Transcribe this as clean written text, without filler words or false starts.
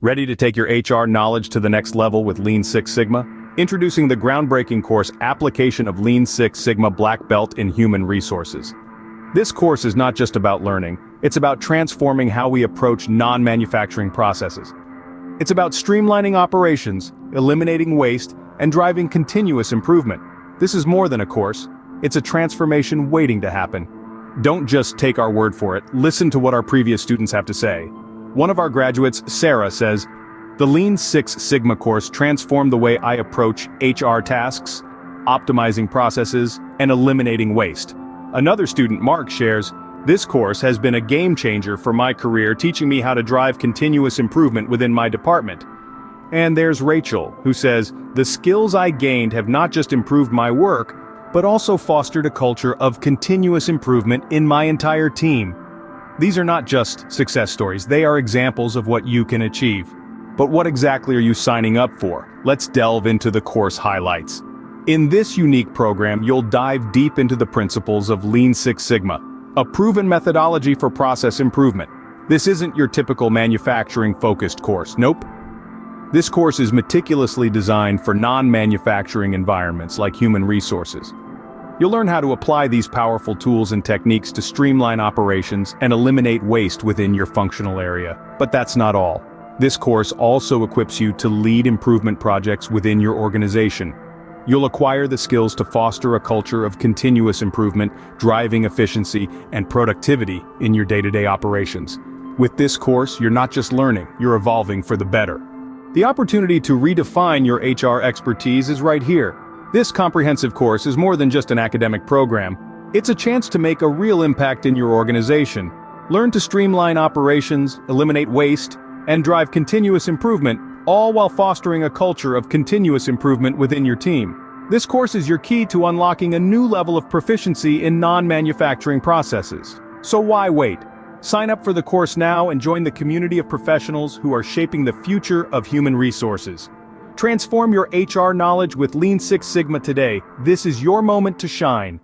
Ready to take your HR knowledge to the next level with Lean Six Sigma? Introducing the groundbreaking course Application of Lean Six Sigma Black Belt in Human Resources. This course is not just about learning, it's about transforming how we approach non-manufacturing processes. It's about streamlining operations, eliminating waste, and driving continuous improvement. This is more than a course, it's a transformation waiting to happen. Don't just take our word for it, listen to what our previous students have to say. One of our graduates, Sarah, says, "The Lean Six Sigma course transformed the way I approach HR tasks, optimizing processes, and eliminating waste." Another student, Mark, shares, "This course has been a game changer for my career, teaching me how to drive continuous improvement within my department." And there's Rachel, who says, "The skills I gained have not just improved my work, but also fostered a culture of continuous improvement in my entire team." These are not just success stories, they are examples of what you can achieve. But what exactly are you signing up for? Let's delve into the course highlights. In this unique program, you'll dive deep into the principles of Lean Six Sigma, a proven methodology for process improvement. This isn't your typical manufacturing-focused course, nope. This course is meticulously designed for non-manufacturing environments like human resources. You'll learn how to apply these powerful tools and techniques to streamline operations and eliminate waste within your functional area. But that's not all. This course also equips you to lead improvement projects within your organization. You'll acquire the skills to foster a culture of continuous improvement, driving efficiency and productivity in your day-to-day operations. With this course, you're not just learning, you're evolving for the better. The opportunity to redefine your HR expertise is right here. This comprehensive course is more than just an academic program. It's a chance to make a real impact in your organization. Learn to streamline operations, eliminate waste, and drive continuous improvement, all while fostering a culture of continuous improvement within your team. This course is your key to unlocking a new level of proficiency in non-manufacturing processes. So why wait? Sign up for the course now and join the community of professionals who are shaping the future of human resources. Transform your HR knowledge with Lean Six Sigma today. This is your moment to shine.